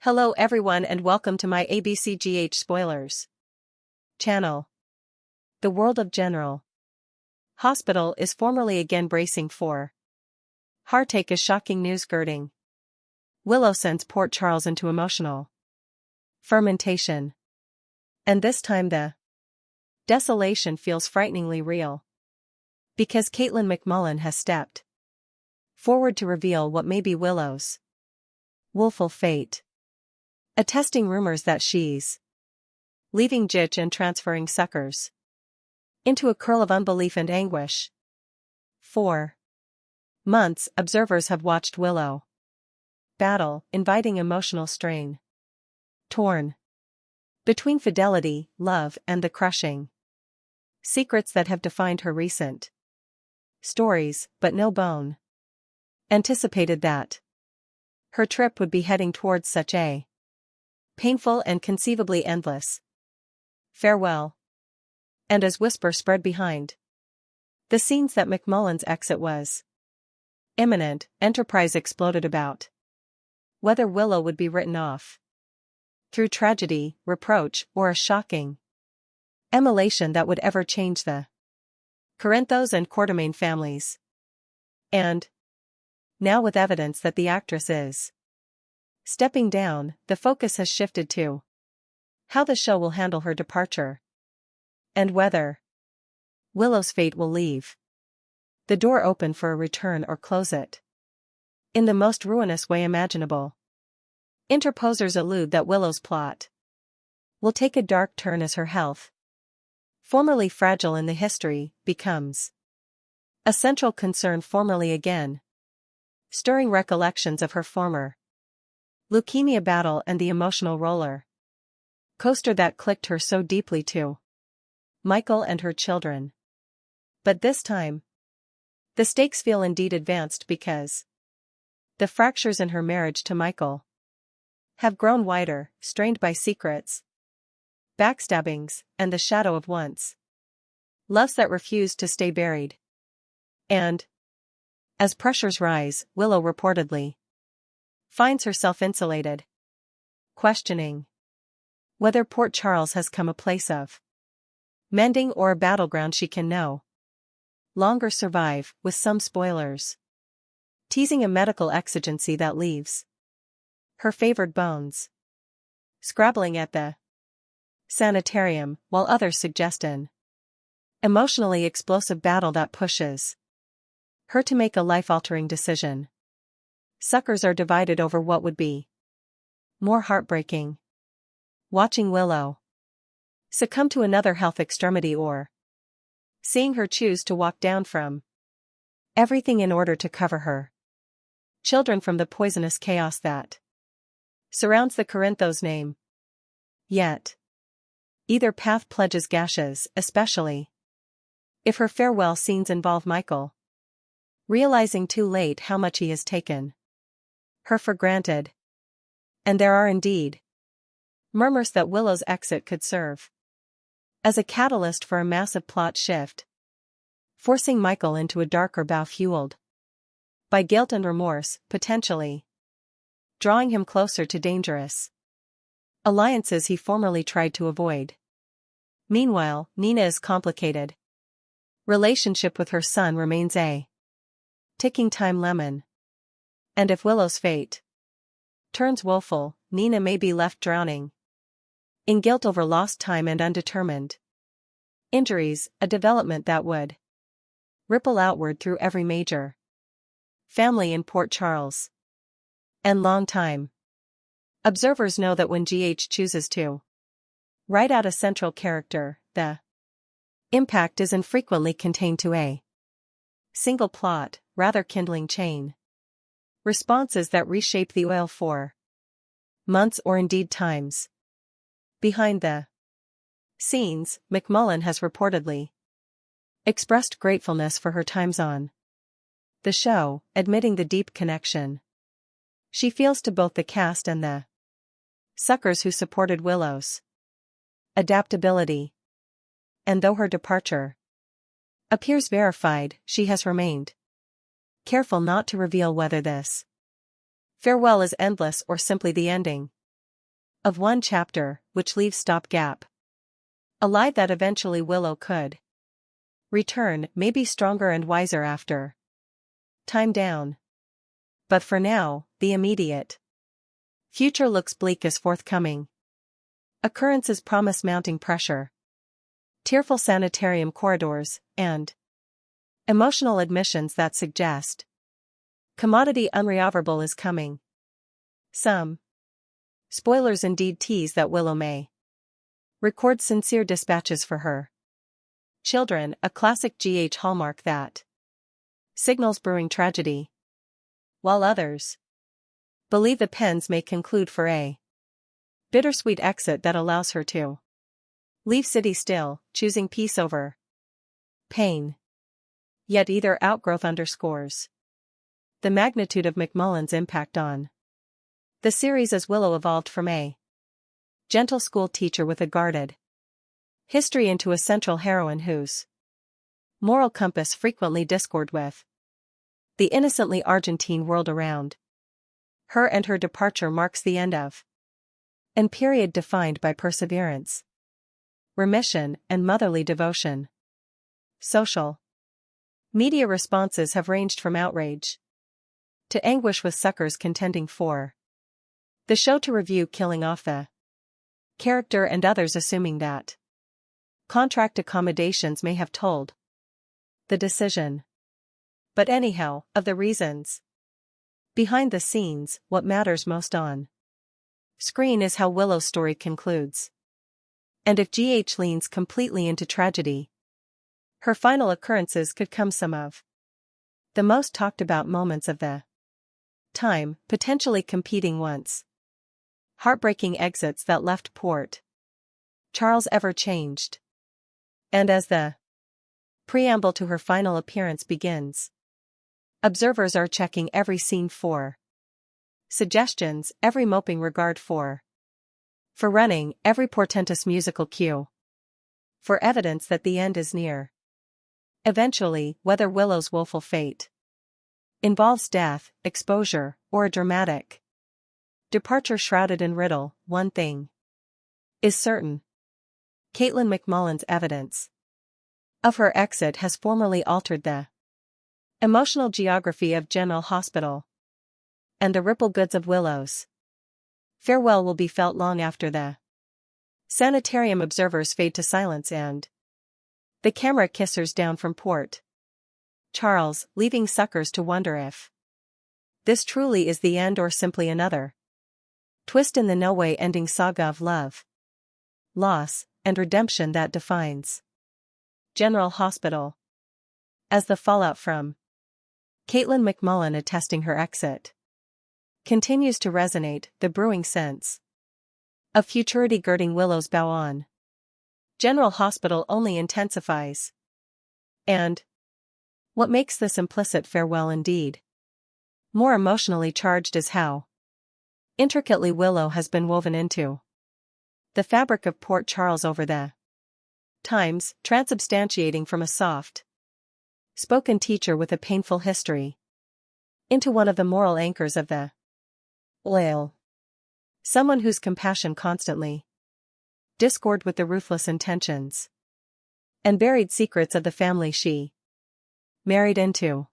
Hello everyone and welcome to my ABCGH Spoilers channel. The world of General Hospital is formally again bracing for heartache as shocking news girding. Willow sends Port Charles into emotional fermentation. And this time the desolation feels frighteningly real. Because Katelyn MacMullen has stepped forward to reveal what may be Willow's woeful fate. Attesting rumors that she's leaving Jitch and transferring suckers into a curl of unbelief and anguish. For months, observers have watched Willow battle, inviting emotional strain. Torn between fidelity, love, and the crushing secrets that have defined her recent stories, but no bone anticipated that her trip would be heading towards such a painful and conceivably endless farewell. And as whisper spread behind the scenes that MacMullen's exit was imminent, Enterprise exploded about whether Willow would be written off through tragedy, reproach, or a shocking immolation that would ever change the Corinthos and Quartermain families. And now, with evidence that the actress is stepping down, the focus has shifted to how the show will handle her departure. And whether Willow's fate will leave the door open for a return or close it in the most ruinous way imaginable. Interposers allude that Willow's plot will take a dark turn as her health, formerly fragile in the history, becomes a central concern, formerly again stirring recollections of her former leukemia battle and the emotional roller coaster that clicked her so deeply to Michael and her children. But this time, the stakes feel indeed advanced because the fractures in her marriage to Michael have grown wider, strained by secrets, backstabbings, and the shadow of once loves that refused to stay buried. And as pressures rise, Willow reportedly finds herself insulated, questioning whether Port Charles has come a place of mending or a battleground she can no longer survive, with some spoilers teasing a medical exigency that leaves her favored bones scrabbling at the sanitarium, while others suggest an emotionally explosive battle that pushes her to make a life-altering decision. Suckers are divided over what would be more heartbreaking: watching Willow succumb to another health extremity, or seeing her choose to walk down from everything in order to cover her children from the poisonous chaos that surrounds the Corinthos name. Yet either path pledges gashes, especially if her farewell scenes involve Michael realizing too late how much he has taken her for granted. And there are indeed murmurs that Willow's exit could serve as a catalyst for a massive plot shift, forcing Michael into a darker bow fueled by guilt and remorse, potentially drawing him closer to dangerous alliances he formerly tried to avoid. Meanwhile, Nina's complicated relationship with her son remains a ticking time lemon. And if Willow's fate turns woeful, Nina may be left drowning in guilt over lost time and undetermined injuries, a development that would ripple outward through every major family in Port Charles. And long-time observers know that when GH chooses to write out a central character, the impact is infrequently contained to a single plot, rather kindling chain responses that reshape the oil for months or indeed times. Behind the scenes, MacMullen has reportedly expressed gratefulness for her times on the show, admitting the deep connection she feels to both the cast and the suckers who supported Willow's adaptability. And though her departure appears verified, she has remained careful not to reveal whether this farewell is endless or simply the ending. of one chapter, which leaves stopgap. A lie that eventually Willow could return, maybe stronger and wiser after time down. But for now, the immediate future looks bleak as forthcoming. Occurrences promise mounting pressure, tearful sanitarium corridors, and emotional admissions that suggest commodity unrecoverable is coming. Some spoilers indeed tease that Willow may record sincere dispatches for her children, a classic GH hallmark that signals brewing tragedy, while others believe the pens may conclude for a bittersweet exit that allows her to leave city still, choosing peace over pain. Yet either outgrowth underscores the magnitude of MacMullen's impact on the series as Willow evolved from a gentle school teacher with a guarded history into a central heroine whose moral compass frequently discord with the innocently Argentine world around her, and her departure marks the end of an period defined by perseverance, remission, and motherly devotion. Social media responses have ranged from outrage to anguish, with suckers contending for the show to review killing off the character and others assuming that contract accommodations may have told the decision. But anyhow, of the reasons behind the scenes, what matters most on screen is how Willow's story concludes. And if GH leans completely into tragedy, her final occurrences could come some of the most talked about moments of the time, potentially competing once heartbreaking exits that left Port Charles ever changed. And as the preamble to her final appearance begins, observers are checking every scene for suggestions, every moping regard for running, every portentous musical cue for evidence that the end is near. Eventually, whether Willow's woeful fate involves death, exposure, or a dramatic departure shrouded in riddle, one thing is certain. Katelyn MacMullen's evidence of her exit has formally altered the emotional geography of General Hospital, and the ripple goods of Willow's farewell will be felt long after the sanitarium observers fade to silence and the camera kissers down from Port Charles, leaving suckers to wonder if this truly is the end or simply another twist in the no-way-ending saga of love, loss, and redemption that defines General Hospital. As the fallout from Katelyn MacMullen attesting her exit continues to resonate, the brewing sense of futurity girding Willow's bow on General Hospital only intensifies. And what makes this implicit farewell indeed more emotionally charged is how intricately Willow has been woven into the fabric of Port Charles over the times, transubstantiating from a soft-spoken teacher with a painful history into one of the moral anchors of the Willow. Someone whose compassion constantly discord with the ruthless intentions and buried secrets of the family she married into.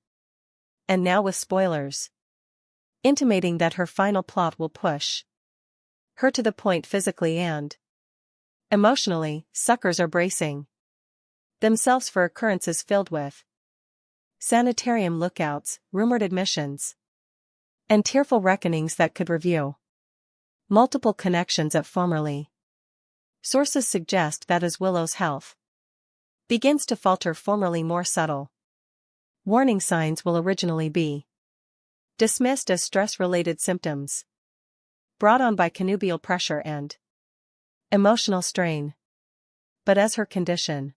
And now with spoilers intimating that her final plot will push her to the point physically and emotionally, suckers are bracing themselves for occurrences filled with sanitarium lookouts, rumored admissions, and tearful reckonings that could reveal multiple connections at formerly. Sources suggest that as Willow's health begins to falter, formerly more subtle warning signs will originally be dismissed as stress-related symptoms brought on by connubial pressure and emotional strain. But as her condition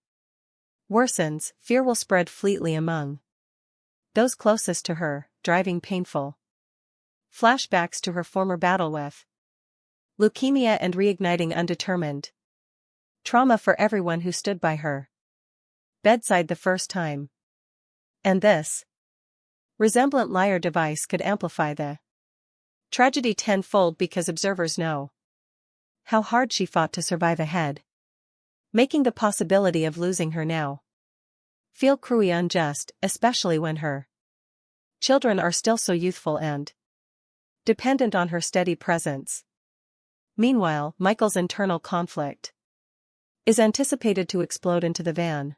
worsens, fear will spread fleetly among those closest to her, driving painful flashbacks to her former battle with leukemia and reigniting undetermined trauma for everyone who stood by her bedside the first time. And this resemblant liar device could amplify the tragedy tenfold, because observers know how hard she fought to survive ahead, making the possibility of losing her now feel cruelly unjust, especially when her children are still so youthful and dependent on her steady presence. Meanwhile, Michael's internal conflict is anticipated to explode into the van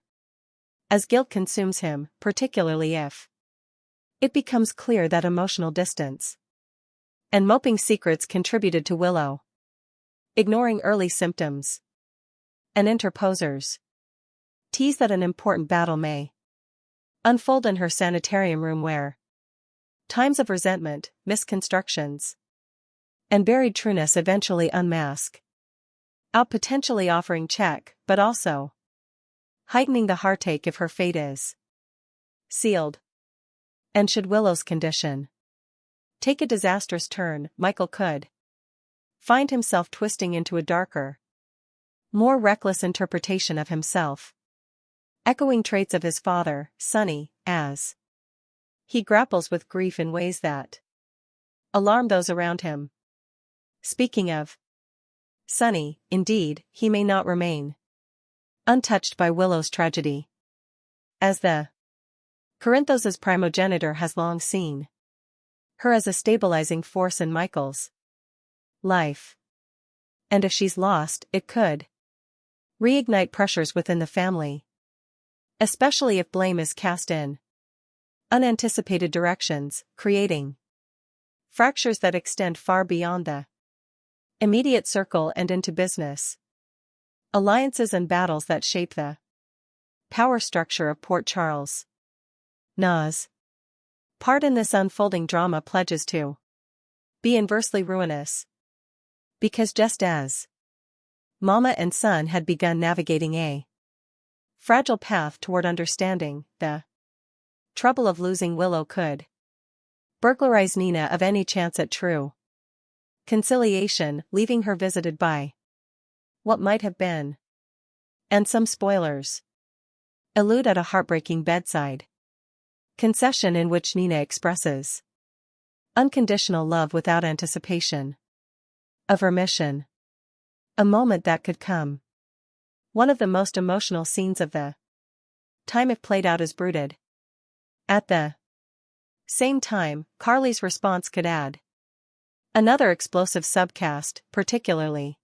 as guilt consumes him, particularly if it becomes clear that emotional distance and moping secrets contributed to Willow ignoring early symptoms and interposers tease that an important battle may unfold in her sanitarium room where times of resentment, misconstructions, and buried trueness eventually unmask out, potentially offering check, but also heightening the heartache if her fate is sealed. And should Willow's condition take a disastrous turn, Michael could find himself twisting into a darker, more reckless interpretation of himself, echoing traits of his father, Sonny, as he grapples with grief in ways that alarm those around him. Speaking of Sonny, indeed, he may not remain untouched by Willow's tragedy, as the Corinthos' primogenitor has long seen her as a stabilizing force in Michael's life. And if she's lost, it could reignite pressures within the family, especially if blame is cast in unanticipated directions, creating fractures that extend far beyond the immediate circle and into business alliances and battles that shape the power structure of Port Charles. Na's part in this unfolding drama pledges to be inversely ruinous, because just as Mama and son had begun navigating a fragile path toward understanding, the trouble of losing Willow could burglarize Nina of any chance at true conciliation, leaving her visited by what might have been, and some spoilers elude at a heartbreaking bedside concession in which Nina expresses unconditional love without anticipation of remission. A moment that could come one of the most emotional scenes of the time if played out as brooded. At the same time, Carly's response could add another explosive subcast, particularly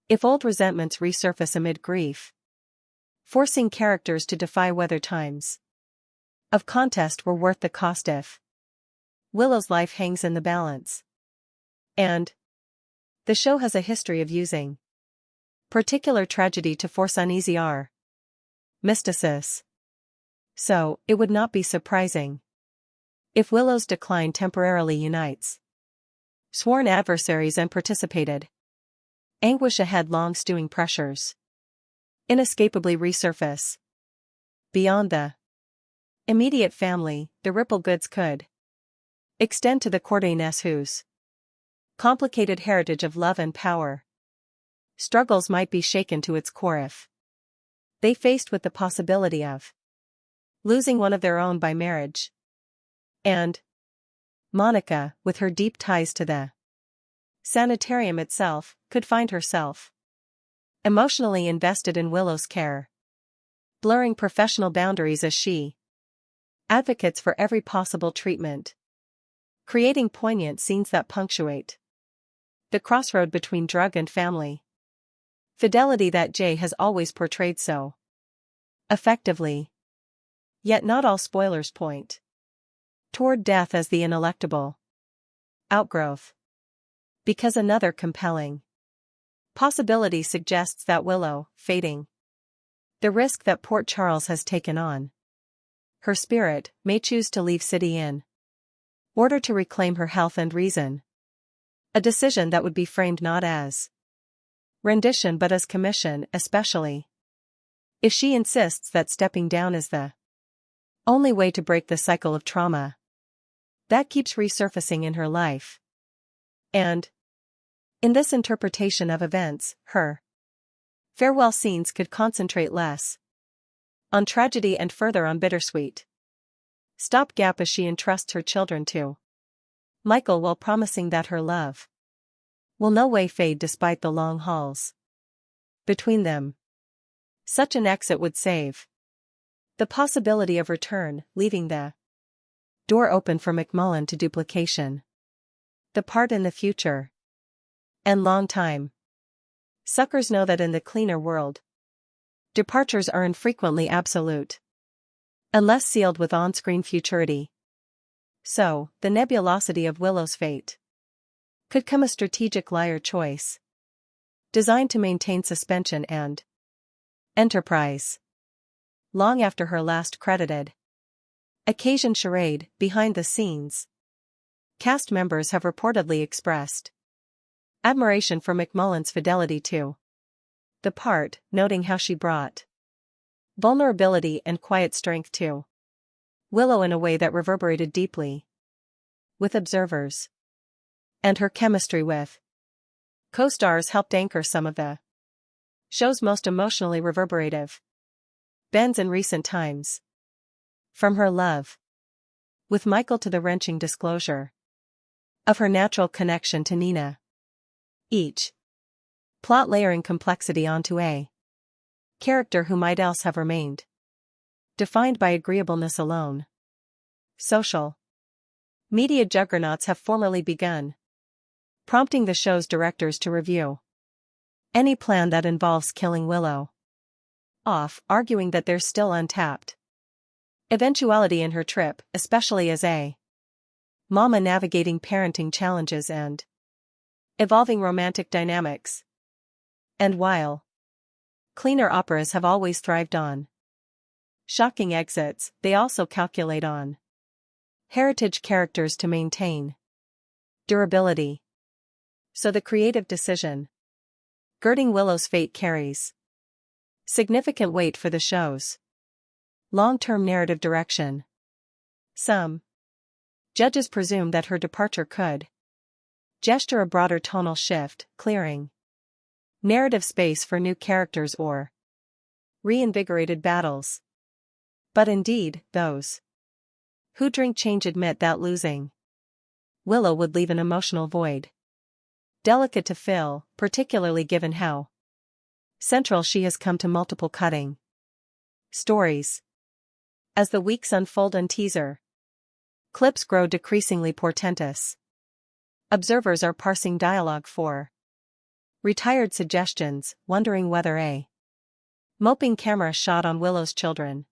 if old resentments resurface amid grief, forcing characters to defy whether times of contest were worth the cost if Willow's life hangs in the balance. And the show has a history of using particular tragedy to force uneasy mysticis. So, it would not be surprising if Willow's decline temporarily unites sworn adversaries and participated anguish ahead, long stewing pressures inescapably resurface. Beyond the immediate family, the ripple goods could extend to the Corinthos whose complicated heritage of love and power struggles might be shaken to its core if they faced with the possibility of losing one of their own by marriage. And Monica, with her deep ties to the sanitarium itself, could find herself emotionally invested in Willow's care, blurring professional boundaries as she advocates for every possible treatment, creating poignant scenes that punctuate the crossroad between drug and family fidelity that Jay has always portrayed so effectively. Yet not all spoilers point toward death as the ineluctable outgrowth, because another compelling possibility suggests that Willow, fating the risk that Port Charles has taken on her spirit, may choose to leave City in order to reclaim her health and reason, a decision that would be framed not as rendition but as commission, especially if she insists that stepping down is the only way to break the cycle of trauma that keeps resurfacing in her life. And in this interpretation of events, her farewell scenes could concentrate less on tragedy and further on bittersweet stopgap as she entrusts her children to Michael while promising that her love will no way fade despite the long hauls between them. Such an exit would save the possibility of return, leaving the door open for MacMullen to duplication. The part in the future. And long time. Suckers know that in the cleaner world, departures are infrequently absolute, unless sealed with on-screen futurity. So, the nebulosity of Willow's fate could come a strategic liar choice, designed to maintain suspension and enterprise. Long after her last credited occasion charade, behind the scenes, cast members have reportedly expressed admiration for MacMullen's fidelity to the part, noting how she brought vulnerability and quiet strength to Willow in a way that reverberated deeply with observers. And her chemistry with co-stars helped anchor some of the show's most emotionally reverberative bends in recent times. From her love with Michael to the wrenching disclosure of her natural connection to Nina. Each plot layering complexity onto a character who might else have remained defined by agreeableness alone. Social media juggernauts have formally begun prompting the show's directors to review any plan that involves killing Willow off, arguing that there's still untapped eventuality in her trip, especially as a mama navigating parenting challenges and evolving romantic dynamics. And while cleaner operas have always thrived on shocking exits, they also calculate on heritage characters to maintain durability. So the creative decision girding Willow's fate carries significant weight for the show's long-term narrative direction. Some judges presume that her departure could gesture a broader tonal shift, clearing narrative space for new characters or reinvigorated battles. But indeed, those who drink change admit that losing Willow would leave an emotional void delicate to fill, particularly given how central she has come to multiple cutting stories. As the weeks unfold and teaser clips grow decreasingly portentous, observers are parsing dialogue for retired suggestions, wondering whether a moping camera shot on Willow's children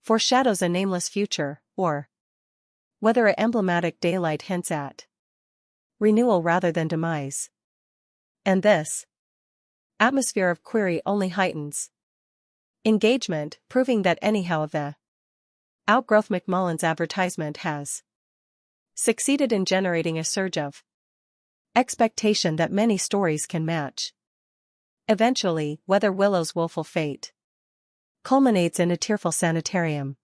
foreshadows a nameless future, or whether a emblematic daylight hints at renewal rather than demise. And this atmosphere of query only heightens engagement, proving that anyhow of the outgrowth MacMullen's advertisement has succeeded in generating a surge of expectation that many stories can match. Eventually, whether Willow's woeful fate culminates in a tearful sanitarium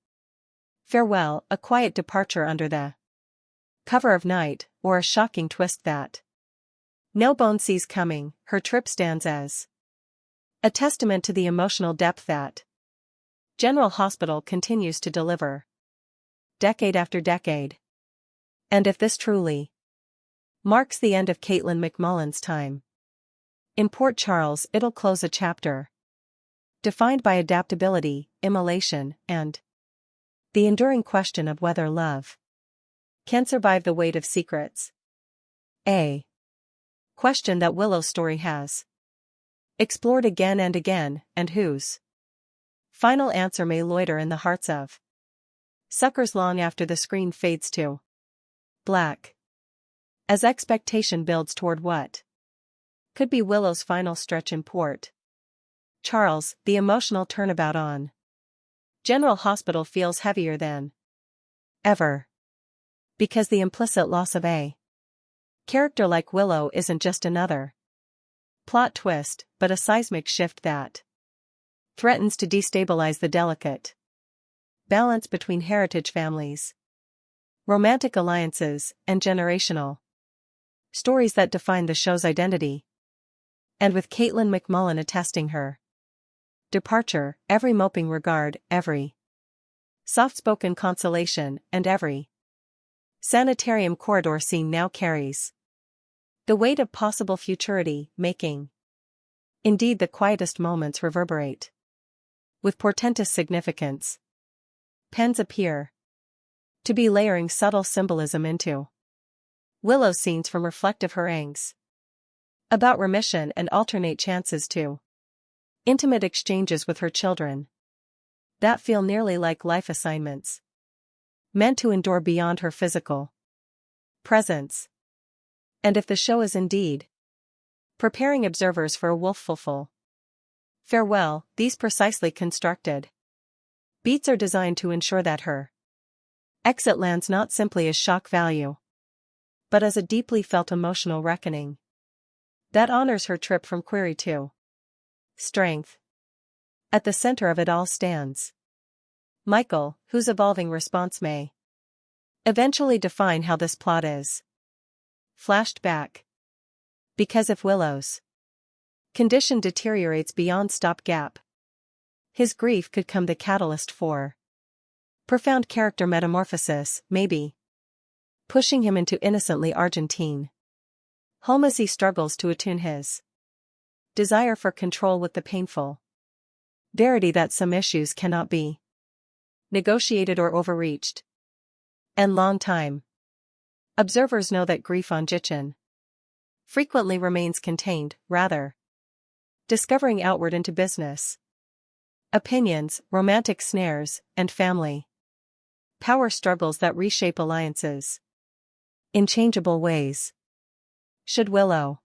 farewell, a quiet departure under the cover of night, or a shocking twist that no bone sees coming, her trip stands as a testament to the emotional depth that General Hospital continues to deliver decade after decade. And if this truly marks the end of Katelyn MacMullen's time in Port Charles, it'll close a chapter defined by adaptability, immolation, and the enduring question of whether love can survive the weight of secrets. A question that Willow's story has explored again and again, and whose final answer may loiter in the hearts of suckers long after the screen fades to black. As expectation builds toward what could be Willow's final stretch in Port Charles, the emotional turnabout on General Hospital feels heavier than ever. Because the implicit loss of a character like Willow isn't just another plot twist, but a seismic shift that threatens to destabilize the delicate balance between heritage families, romantic alliances, and generational stories that define the show's identity. And with Katelyn MacMullen attesting her departure, every moping regard, every soft-spoken consolation, and every sanitarium corridor scene now carries The weight of possible futurity, making. Indeed, the quietest moments reverberate with portentous significance. Pens appear to be layering subtle symbolism into Willow scenes from reflective harangues about remission and alternate chances to intimate exchanges with her children that feel nearly like life assignments, meant to endure beyond her physical presence. And if the show is indeed preparing observers for a wolfful farewell, these precisely constructed beats are designed to ensure that her exit lands not simply as shock value, but as a deeply felt emotional reckoning that honors her trip from query to strength. At the center of it all stands Michael, whose evolving response may eventually define how this plot is flashed back. Because if Willow's condition deteriorates beyond stopgap, his grief could come the catalyst for profound character metamorphosis, maybe pushing him into innocently Argentine home as he struggles to attune his desire for control with the painful verity that some issues cannot be negotiated or overreached. And long time observers know that grief on Jichin frequently remains contained, rather discovering outward into business, opinions, romantic snares, and family power struggles that reshape alliances in changeable ways. Should Willow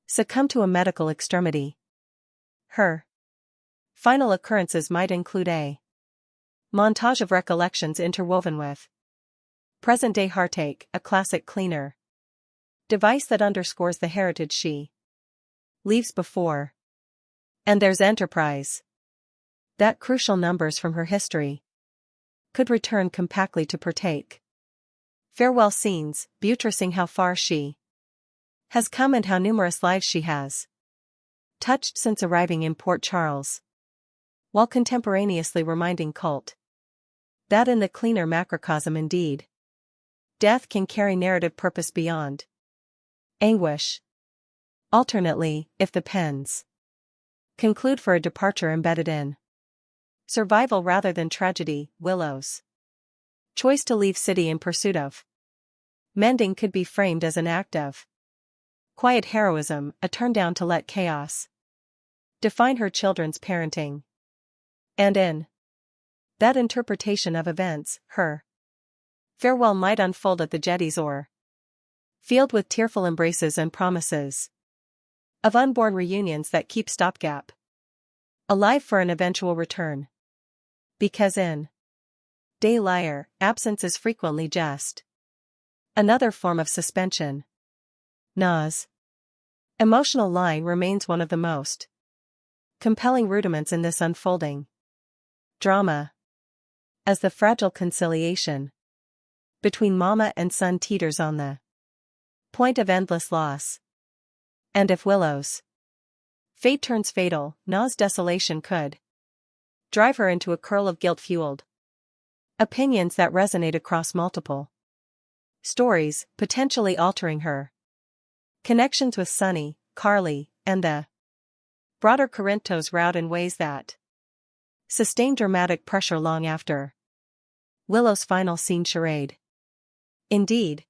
succumb to a medical extremity, her final occurrences might include a montage of recollections interwoven with present-day heartache, a classic cleaner device that underscores the heritage she leaves before. And there's enterprise. That crucial numbers from her history could return compactly to partake farewell scenes, buttressing how far she has come and how numerous lives she has touched since arriving in Port Charles, while contemporaneously reminding Cult that in the cleaner macrocosm indeed, death can carry narrative purpose beyond anguish. Alternately, if the pens conclude for a departure embedded in survival rather than tragedy, Willow's choice to leave city in pursuit of mending could be framed as an act of quiet heroism, a turn down to let chaos define her children's parenting. And in that interpretation of events, her farewell might unfold at the jetties or field with tearful embraces and promises of unborn reunions that keep stopgap alive for an eventual return. Because in Day Liar, absence is frequently just another form of suspension. Na's emotional line remains one of the most compelling rudiments in this unfolding drama, as the fragile conciliation between mama and son teeters on the point of endless loss. And if Willow's fate turns fatal, Na's desolation could drive her into a curl of guilt-fueled opinions that resonate across multiple stories, potentially altering her connections with Sunny, Carly, and the broader Corinthos route in ways that sustain dramatic pressure long after Willow's final scene charade. Indeed,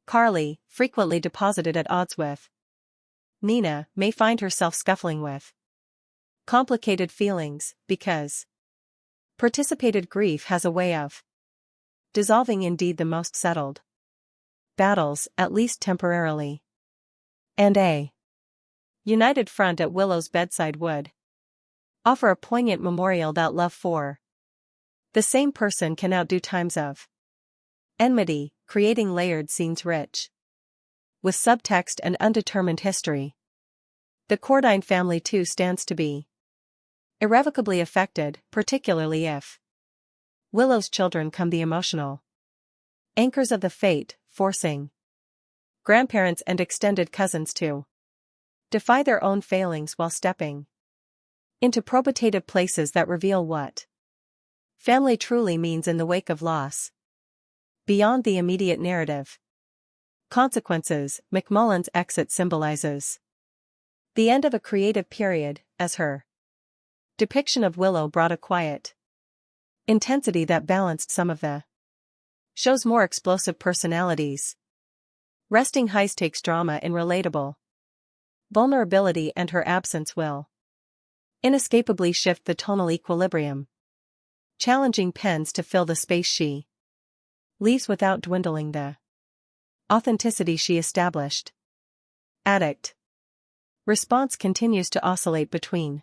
Carly, frequently deposited at odds with Nina, may find herself scuffling with complicated feelings, because participated grief has a way of dissolving indeed the most settled battles, at least temporarily. And a united front at Willow's bedside would offer a poignant memorial that love for the same person can outdo times of enmity, creating layered scenes rich with subtext and undetermined history. The Cordine family too stands to be irrevocably affected, particularly if Willow's children come the emotional anchors of the fate, forcing grandparents and extended cousins to defy their own failings while stepping into probitative places that reveal what family truly means in the wake of loss, beyond the immediate narrative. Consequences. MacMullen's exit symbolizes the end of a creative period, as her depiction of Willow brought a quiet intensity that balanced some of the show's more explosive personalities, resting high-stakes drama in relatable vulnerability, and her absence will inescapably shift the tonal equilibrium, challenging pens to fill the space she leaves without dwindling the authenticity she established. Addict. Response continues to oscillate between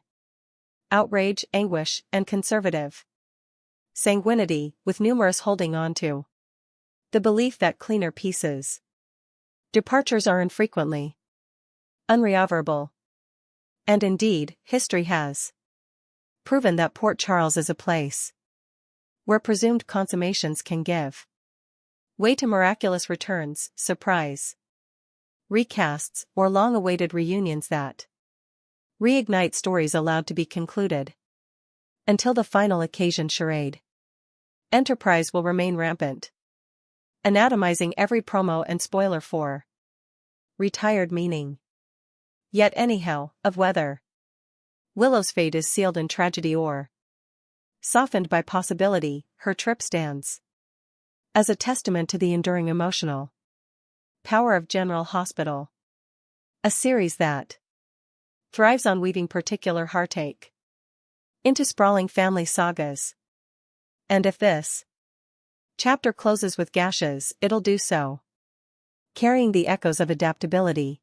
outrage, anguish, and conservative sanguinity, with numerous holding on to the belief that cleaner pieces departures are infrequently unrecoverable. And indeed, history has proven that Port Charles is a place where presumed consummations can give way to miraculous returns, surprise recasts, or long-awaited reunions that reignite stories allowed to be concluded until the final occasion. Charade enterprise will remain rampant, anatomizing every promo and spoiler for retired meaning. Yet anyhow, of whether Willow's fate is sealed in tragedy or softened by possibility, her trip stands as a testament to the enduring emotional power of General Hospital, a series that thrives on weaving particular heartache into sprawling family sagas. And if this chapter closes with gashes, it'll do so carrying the echoes of adaptability,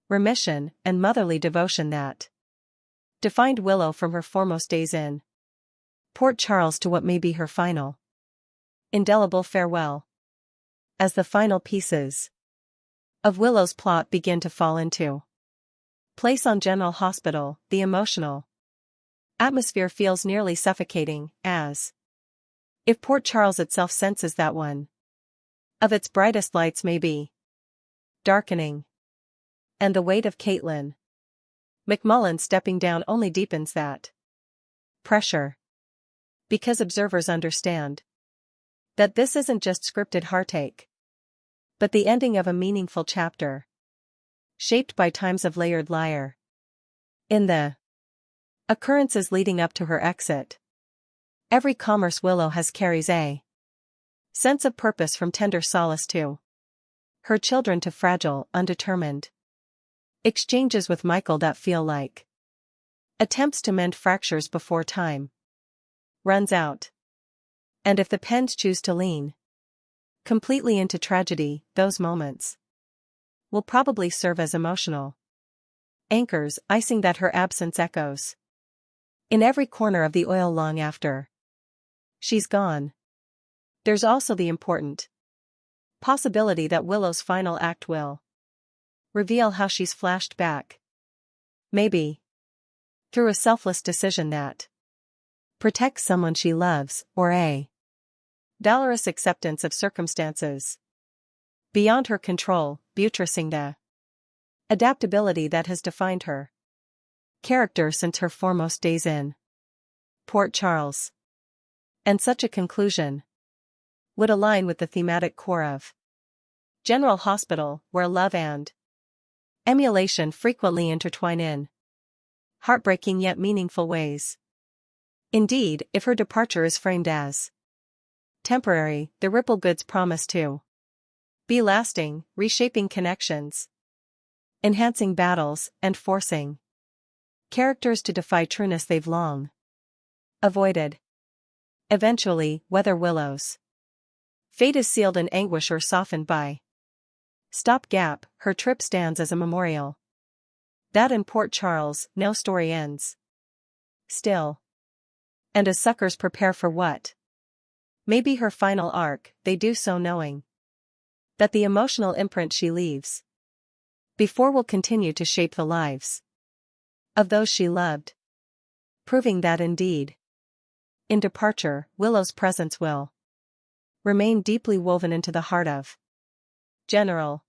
remission, and motherly devotion that defined Willow from her foremost days in Port Charles to what may be her final indelible farewell. As the final pieces of Willow's plot begin to fall into place on General Hospital, the emotional atmosphere feels nearly suffocating, as if Port Charles itself senses that one of its brightest lights may be darkening. And the weight of Katelyn MacMullen stepping down only deepens that pressure, because observers understand that this isn't just scripted heartache, but the ending of a meaningful chapter, shaped by times of layered lyre. In the occurrences leading up to her exit, every commerce Willow has carries a sense of purpose, from tender solace to her children to fragile, undetermined exchanges with Michael that feel like attempts to mend fractures before time runs out. And if the pens choose to lean completely into tragedy, those moments will probably serve as emotional anchors, icing that her absence echoes in every corner of the oil long after she's gone. There's also the important possibility that Willow's final act will reveal how she's flashed back. Maybe through a selfless decision that protects someone she loves, or a dolorous acceptance of circumstances beyond her control, buttressing the adaptability that has defined her character since her foremost days in Port Charles. And such a conclusion would align with the thematic core of General Hospital, where love and emulation frequently intertwine in heartbreaking yet meaningful ways. Indeed, if her departure is framed as temporary, the ripple goods promise to be lasting, reshaping connections, enhancing battles, and forcing characters to defy trueness they've long avoided. Eventually, whether Willow's fate is sealed in anguish or softened by stopgap, her trip stands as a memorial that in Port Charles no story ends still. And as suckers prepare for what may be her final arc, they do so knowing that the emotional imprint she leaves before will continue to shape the lives of those she loved, proving that indeed, in departure, Willow's presence will remain deeply woven into the heart of General